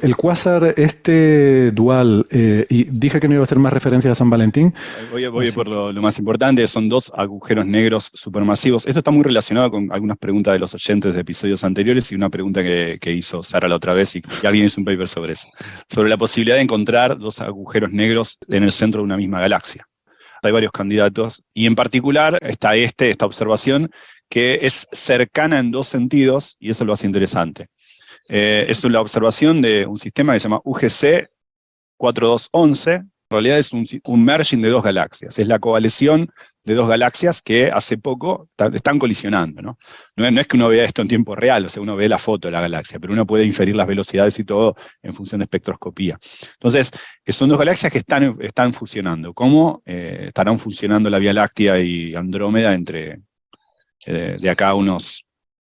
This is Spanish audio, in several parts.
El cuásar dual, y dije que no iba a hacer más referencia a San Valentín, Voy así por que lo más importante, son dos agujeros negros supermasivos. Esto está muy relacionado con algunas preguntas de los oyentes de episodios anteriores y una pregunta que hizo Sara la otra vez y alguien hizo un paper sobre eso, sobre la posibilidad de encontrar dos agujeros negros en el centro de una misma galaxia. Hay varios candidatos y en particular está esta observación que es cercana en dos sentidos y eso lo hace interesante. Es la observación de un sistema que se llama UGC 4211. En realidad es un merging de dos galaxias. Es la coalición de dos galaxias que hace poco están colisionando, ¿no? No es que uno vea esto en tiempo real, o sea, uno ve la foto de la galaxia, pero uno puede inferir las velocidades y todo en función de espectroscopía. Entonces, que son dos galaxias que están fusionando. ¿Cómo estarán funcionando la Vía Láctea y Andrómeda de acá a unos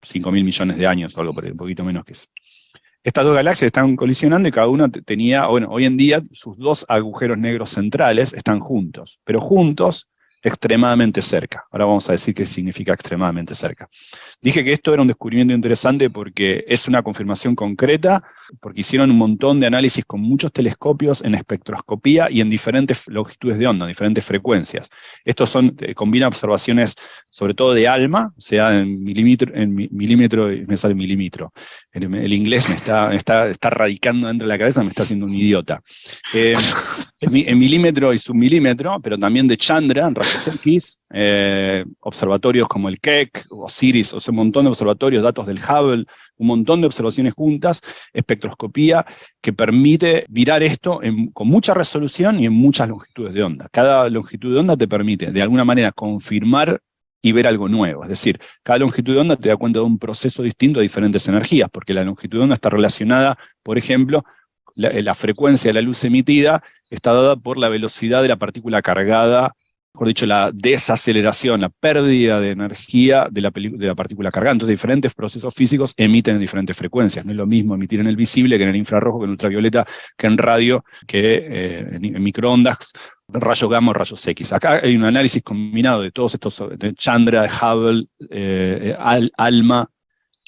5.000 millones de años o algo por un poquito menos que eso? Estas dos galaxias están colisionando y cada una tenía, bueno, hoy en día sus dos agujeros negros centrales están juntos, pero juntos extremadamente cerca. Ahora vamos a decir qué significa extremadamente cerca. Dije que esto era un descubrimiento interesante porque es una confirmación concreta, porque hicieron un montón de análisis con muchos telescopios en espectroscopía y en diferentes longitudes de onda, diferentes frecuencias. Estos combina observaciones sobre todo de ALMA, o sea, en milímetro, me sale milímetro. El inglés está radicando dentro de la cabeza, me está haciendo un idiota. En milímetro y submilímetro, pero también de Chandra, en rayos X, observatorios como el Keck, Osiris, o sea, un montón de observatorios, datos del Hubble, un montón de observaciones juntas, espectroscopía, que permite mirar esto con mucha resolución y en muchas longitudes de onda. Cada longitud de onda te permite, de alguna manera, confirmar y ver algo nuevo. Es decir, cada longitud de onda te da cuenta de un proceso distinto de diferentes energías, porque la longitud de onda está relacionada, por ejemplo, la frecuencia de la luz emitida está dada por la velocidad de la partícula cargada, mejor dicho, la desaceleración, la pérdida de energía de la partícula cargada. Entonces, diferentes procesos físicos emiten en diferentes frecuencias. No es lo mismo emitir en el visible que en el infrarrojo, que en ultravioleta, que en radio, que en microondas, rayos gamma o rayos X. Acá hay un análisis combinado de todos estos, de Chandra, de Hubble, ALMA,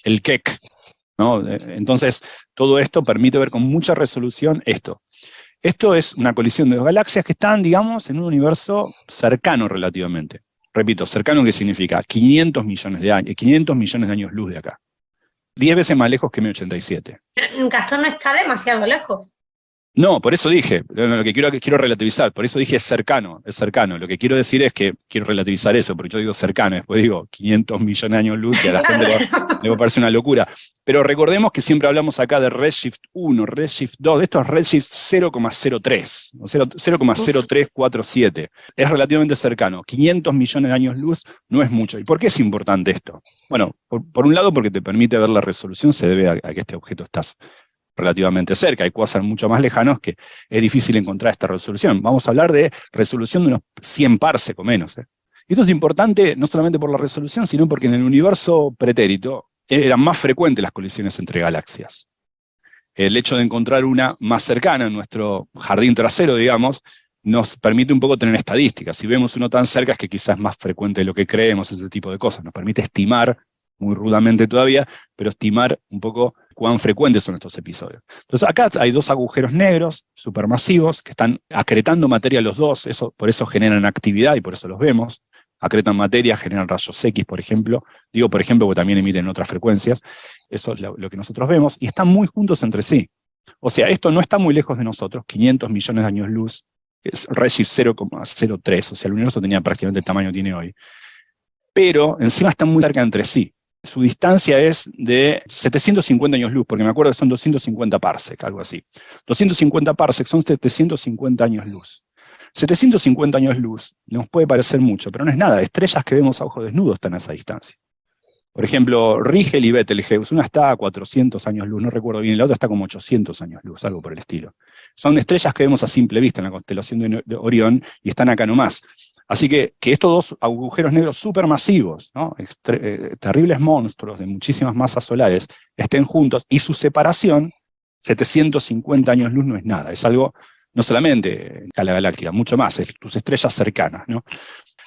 el Keck, ¿no? Entonces, todo esto permite ver con mucha resolución esto. Esto es una colisión de dos galaxias que están, digamos, en un universo cercano relativamente. Repito, cercano, ¿qué significa? 500 millones de años, 500 millones de años luz de acá. 10 veces más lejos que M87. Gastón no está demasiado lejos. No, por eso dije, lo que quiero relativizar, por eso dije es cercano, es cercano. Lo que quiero decir es que quiero relativizar eso, porque yo digo cercano, después digo 500 millones de años luz y a la gente le va a parecer una locura. Pero recordemos que siempre hablamos acá de Redshift 1, Redshift 2, esto es Redshift 0,03, 0,0347. Es relativamente cercano. 500 millones de años luz no es mucho. ¿Y por qué es importante esto? Bueno, por un lado porque te permite ver la resolución, se debe a que este objeto está relativamente cerca, hay cuásares mucho más lejanos que es difícil encontrar esta resolución. Vamos a hablar de resolución de unos 100 parsec o menos. Y esto es importante no solamente por la resolución, sino porque en el universo pretérito eran más frecuentes las colisiones entre galaxias. El hecho de encontrar una más cercana en nuestro jardín trasero, digamos, nos permite un poco tener estadísticas. Si vemos uno tan cerca es que quizás es más frecuente de lo que creemos, ese tipo de cosas. Nos permite estimar, muy rudamente todavía, pero estimar un poco cuán frecuentes son estos episodios. Entonces acá hay dos agujeros negros supermasivos que están acretando materia los dos, por eso generan actividad y por eso los vemos. Acretan materia, generan rayos X, por ejemplo. Digo, por ejemplo, porque también emiten otras frecuencias. Eso es lo que nosotros vemos. Y están muy juntos entre sí. O sea, esto no está muy lejos de nosotros, 500 millones de años luz, es Redshift 0,03, o sea, el universo tenía prácticamente el tamaño que tiene hoy. Pero encima están muy cerca entre sí. Su distancia es de 750 años luz, porque me acuerdo que son 250 parsec, algo así. 250 parsec son 750 años luz. 750 años luz nos puede parecer mucho, pero no es nada. Estrellas que vemos a ojo desnudo están a esa distancia. Por ejemplo, Rigel y Betelgeuse, una está a 400 años luz, no recuerdo bien, y la otra está como 800 años luz, algo por el estilo. Son estrellas que vemos a simple vista en la constelación de Orión y están acá nomás. Así que estos dos agujeros negros supermasivos, ¿no? Terribles monstruos de muchísimas masas solares, estén juntos y su separación, 750 años luz, no es nada, es algo no solamente en escala galáctica, mucho más, tus estrellas cercanas, ¿no?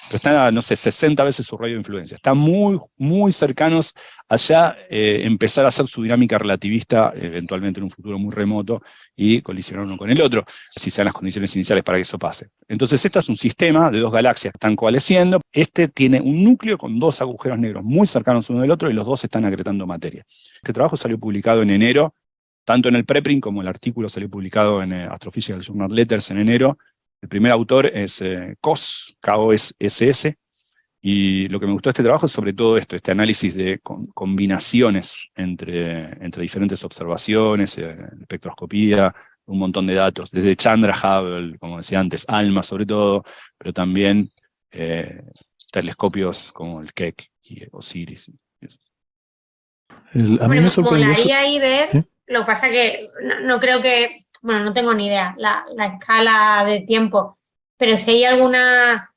Pero están a, no sé, 60 veces su radio de influencia. Están muy, muy cercanos allá, empezar a hacer su dinámica relativista, eventualmente en un futuro muy remoto, y colisionar uno con el otro, si sean las condiciones iniciales para que eso pase. Entonces, este es un sistema de dos galaxias que están coalesciendo. Este tiene un núcleo con dos agujeros negros muy cercanos uno del otro, y los dos están agregando materia. Este trabajo salió publicado en enero, tanto en el preprint como el artículo salió publicado en Astrophysical Journal Letters en enero. El primer autor es K-O-S-S, y lo que me gustó de este trabajo es sobre todo esto, este análisis de combinaciones entre diferentes observaciones, espectroscopía, un montón de datos, desde Chandra, Hubble, como decía antes, ALMA sobre todo, pero también telescopios como el Keck y Osiris. A mí me sorprendió molaría ahí ver, ¿sí? Lo que pasa que no creo que, bueno, no tengo ni idea la escala de tiempo, pero si hay alguna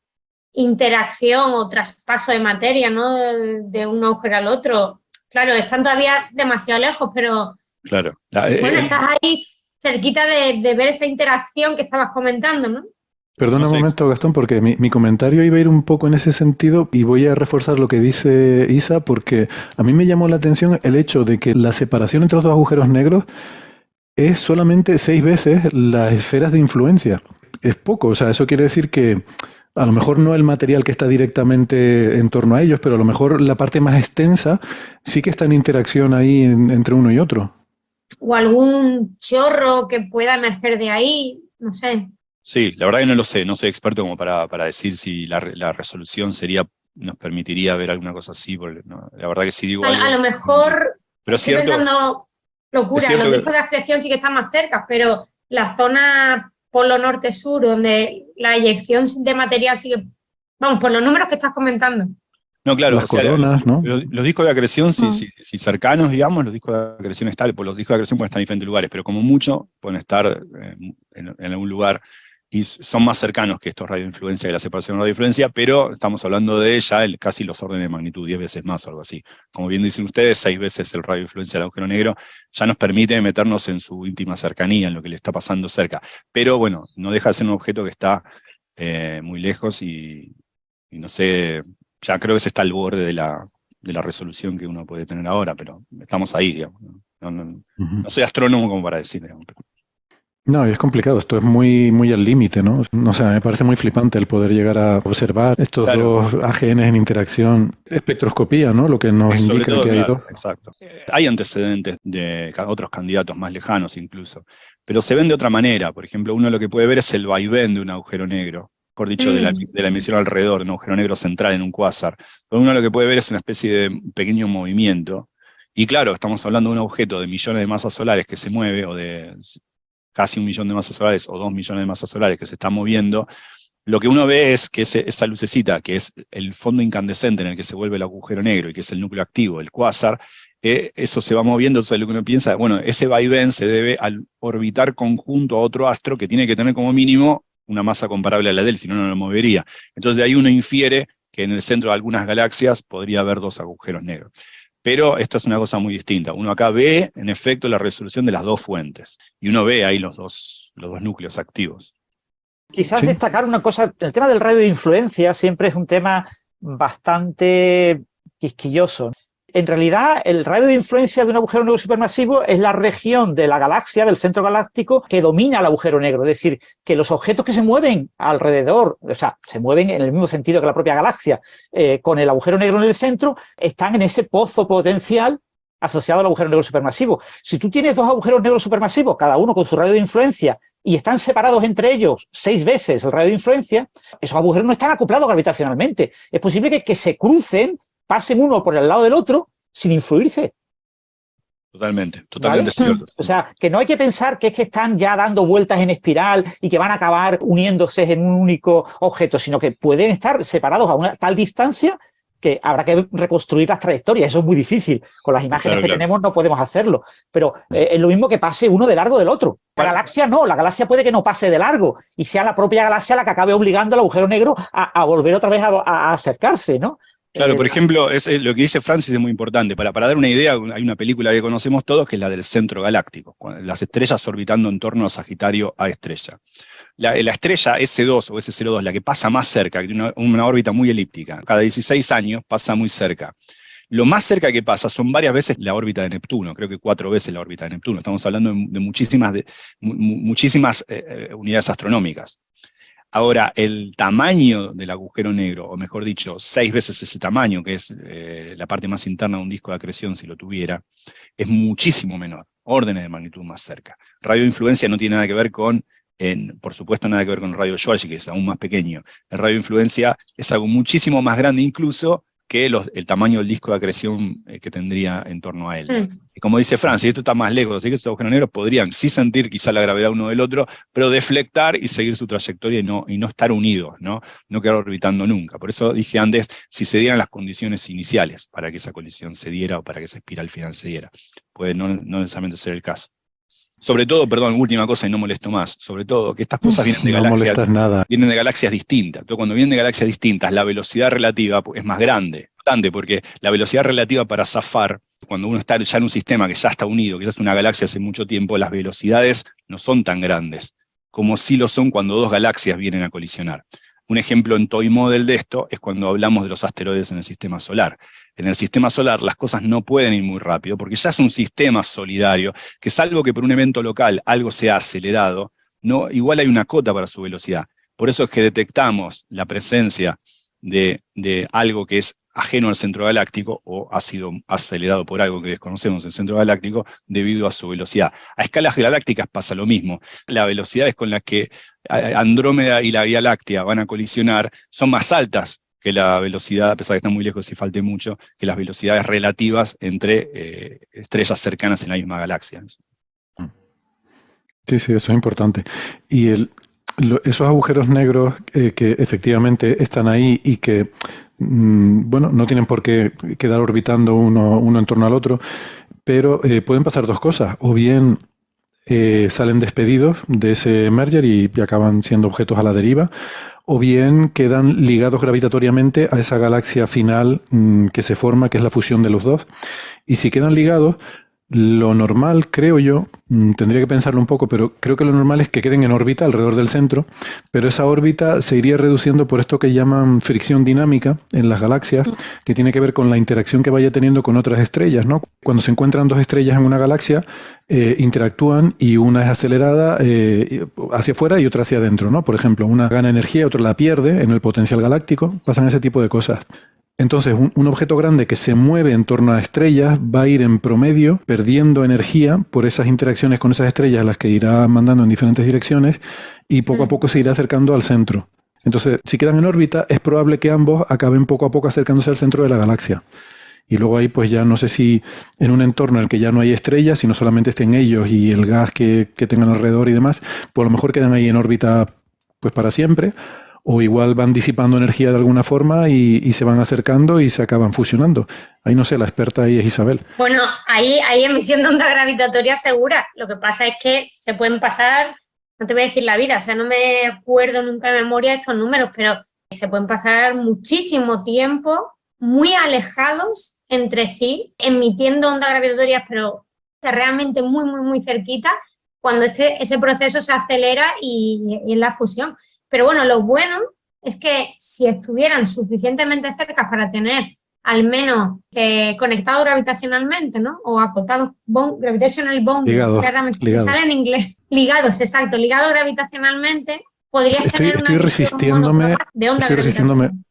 interacción o traspaso de materia, ¿no? De un agujero al otro. Claro, están todavía demasiado lejos, pero Claro. bueno, estás ahí cerquita de ver esa interacción que estabas comentando, ¿no? Perdona No un sé. momento, Gastón, porque mi comentario iba a ir un poco en ese sentido y voy a reforzar lo que dice Isa, porque a mí me llamó la atención el hecho de que la separación entre los dos agujeros negros es solamente 6 veces las esferas de influencia. Es poco, o sea, eso quiere decir que a lo mejor no el material que está directamente en torno a ellos, pero a lo mejor la parte más extensa sí que está en interacción ahí entre uno y otro. O algún chorro que pueda emerger de ahí, no sé. Sí, la verdad que no lo sé, no soy experto como para decir si la resolución nos permitiría ver alguna cosa así, porque la verdad que sí digo algo. A lo mejor, pero es estoy cierto, pensando locura, cierto los que- discos de acreción sí que están más cerca, pero la zona polo norte-sur, donde la eyección de material sigue, vamos, por los números que estás comentando. no, claro, Las o sea, coronas, ¿no? los discos de acreción, Ah. si cercanos, digamos, los discos de acreción están, pues los discos de acreción pueden estar en diferentes lugares, pero como mucho pueden estar en algún lugar, y son más cercanos que estos radioinfluencia y la separación de radioinfluencia, pero estamos hablando de ya casi los órdenes de magnitud, 10 veces más o algo así. Como bien dicen ustedes, 6 veces el radioinfluencia del agujero negro ya nos permite meternos en su íntima cercanía, en lo que le está pasando cerca. Pero bueno, no deja de ser un objeto que está muy lejos y no sé, ya creo que se está al borde de la resolución que uno puede tener ahora, pero estamos ahí, digamos. No soy astrónomo como para decir, digamos. No, y es complicado, esto es muy, muy al límite, ¿no? O sea, me parece muy flipante el poder llegar a observar estos Claro. dos AGNs en interacción. Espectroscopía, ¿no? Lo que nos Sobre indica todo, que hay claro, dos. exacto. Hay antecedentes de otros candidatos más lejanos incluso, pero se ven de otra manera. Por ejemplo, uno lo que puede ver es el vaivén de un agujero negro, mejor dicho, de la emisión alrededor de un agujero negro central en un cuásar. Pero uno lo que puede ver es una especie de pequeño movimiento. Y claro, estamos hablando de un objeto de millones de masas solares que se mueve, o de casi 1 millón de masas solares o 2 millones de masas solares que se están moviendo. Lo que uno ve es que esa lucecita, que es el fondo incandescente en el que se vuelve el agujero negro y que es el núcleo activo, el cuásar, eso se va moviendo. Entonces lo que uno piensa, bueno, ese vaivén se debe al orbitar conjunto a otro astro que tiene que tener como mínimo una masa comparable a la de él, si no, no lo movería. Entonces de ahí uno infiere que en el centro de algunas galaxias podría haber 2 agujeros negros. Pero esto es una cosa muy distinta. Uno acá ve, en efecto, la resolución de las 2 fuentes. Y uno ve ahí los dos núcleos activos. Quizás Sí. destacar una cosa, el tema del radio de influencia siempre es un tema bastante quisquilloso. En realidad, el radio de influencia de un agujero negro supermasivo es la región de la galaxia, del centro galáctico, que domina el agujero negro. Es decir, que los objetos que se mueven alrededor, o sea, se mueven en el mismo sentido que la propia galaxia, con el agujero negro en el centro, están en ese pozo potencial asociado al agujero negro supermasivo. Si tú tienes 2 agujeros negros supermasivos, cada uno con su radio de influencia, y están separados entre ellos 6 veces el radio de influencia, esos agujeros no están acoplados gravitacionalmente. Es posible que se crucen, pasen uno por el lado del otro sin influirse. Totalmente ¿Vale? cierto. O sea, que no hay que pensar que es que están ya dando vueltas en espiral y que van a acabar uniéndose en un único objeto, sino que pueden estar separados a una tal distancia que habrá que reconstruir las trayectorias. Eso es muy difícil. Con las imágenes que tenemos no podemos hacerlo. Pero es lo mismo que pase uno de largo del otro. La galaxia no. La galaxia puede que no pase de largo y sea la propia galaxia la que acabe obligando al agujero negro a volver otra vez a acercarse, ¿no? Claro, por ejemplo, lo que dice Francis es muy importante. Para dar una idea, hay una película que conocemos todos que es la del centro galáctico, las estrellas orbitando en torno a Sagitario A estrella. La estrella S2 o S02, la que pasa más cerca, que tiene una órbita muy elíptica, cada 16 años pasa muy cerca. Lo más cerca que pasa son varias veces la órbita de Neptuno, creo que 4 veces la órbita de Neptuno. Estamos hablando de muchísimas unidades astronómicas. Ahora, el tamaño del agujero negro, o mejor dicho, 6 veces ese tamaño, que es la parte más interna de un disco de acreción, si lo tuviera, es muchísimo menor, órdenes de magnitud más cerca. Radioinfluencia no tiene nada que ver con, por supuesto, nada que ver con el radio Schwarzschild, que es aún más pequeño. El radioinfluencia es algo muchísimo más grande incluso que el tamaño del disco de acreción que tendría en torno a él. Y como dice Francis, esto está más lejos, así que estos agujeros negros podrían sí sentir quizá la gravedad uno del otro, pero deflectar y seguir su trayectoria y no estar unidos, no quedar orbitando nunca. Por eso dije antes, si se dieran las condiciones iniciales para que esa colisión se diera o para que esa espiral final se diera. Puede no necesariamente ser el caso. Sobre todo, perdón, última cosa y no molesto más, sobre todo que estas cosas vienen de vienen de galaxias distintas. Entonces, cuando vienen de galaxias distintas, la velocidad relativa es más grande, porque la velocidad relativa para zafar, cuando uno está ya en un sistema que ya está unido, que ya es una galaxia hace mucho tiempo, las velocidades no son tan grandes, como sí lo son cuando dos galaxias vienen a colisionar. Un ejemplo en Toy Model de esto es cuando hablamos de los asteroides en el sistema solar. En el sistema solar las cosas no pueden ir muy rápido, porque ya es un sistema solidario, que salvo que por un evento local algo sea acelerado, igual hay una cota para su velocidad. Por eso es que detectamos la presencia de algo que es ajeno al centro galáctico, o ha sido acelerado por algo que desconocemos en el centro galáctico, debido a su velocidad. A escalas galácticas pasa lo mismo. Las velocidades con las que Andrómeda y la Vía Láctea van a colisionar son más altas que la velocidad, a pesar de que están muy lejos y falte mucho, que las velocidades relativas entre estrellas cercanas en la misma galaxia. Sí, eso es importante. Y esos agujeros negros que efectivamente están ahí y que no tienen por qué quedar orbitando uno en torno al otro, pero pueden pasar dos cosas. O bien salen despedidos de ese merger y acaban siendo objetos a la deriva, o bien quedan ligados gravitatoriamente a esa galaxia final que se forma, que es la fusión de los dos. Y si quedan ligados, lo normal, creo yo, tendría que pensarlo un poco, pero creo que lo normal es que queden en órbita alrededor del centro, pero esa órbita se iría reduciendo por esto que llaman fricción dinámica en las galaxias, que tiene que ver con la interacción que vaya teniendo con otras estrellas, ¿no? Cuando se encuentran dos estrellas en una galaxia, interactúan y una es acelerada hacia afuera y otra hacia adentro, ¿no? Por ejemplo, una gana energía y otra la pierde en el potencial galáctico, pasan ese tipo de cosas. Entonces, un objeto grande que se mueve en torno a estrellas va a ir en promedio perdiendo energía por esas interacciones con esas estrellas, las que irá mandando en diferentes direcciones, y poco a poco se irá acercando al centro. Entonces, si quedan en órbita, es probable que ambos acaben poco a poco acercándose al centro de la galaxia. Y luego ahí, pues ya no sé si en un entorno en el que ya no hay estrellas, sino solamente estén ellos y el gas que tengan alrededor y demás, pues a lo mejor quedan ahí en órbita pues para siempre, o igual van disipando energía de alguna forma y se van acercando y se acaban fusionando. Ahí no sé, la experta ahí es Isabel. Bueno, ahí hay emisión de onda gravitatoria segura. Lo que pasa es que se pueden pasar, no te voy a decir la vida, o sea, no me acuerdo nunca de memoria estos números, pero se pueden pasar muchísimo tiempo muy alejados entre sí, emitiendo ondas gravitatorias, pero realmente muy, muy, muy cerquita, cuando ese proceso se acelera y es la fusión. Pero bueno, lo bueno es que si estuvieran suficientemente cerca para tener al menos conectados gravitacionalmente, ¿no? O acotados, gravitational bonding, ligados. Sale en inglés. Ligados, exacto, ligados gravitacionalmente, podrías tener una resistiéndome de onda gravitatoria.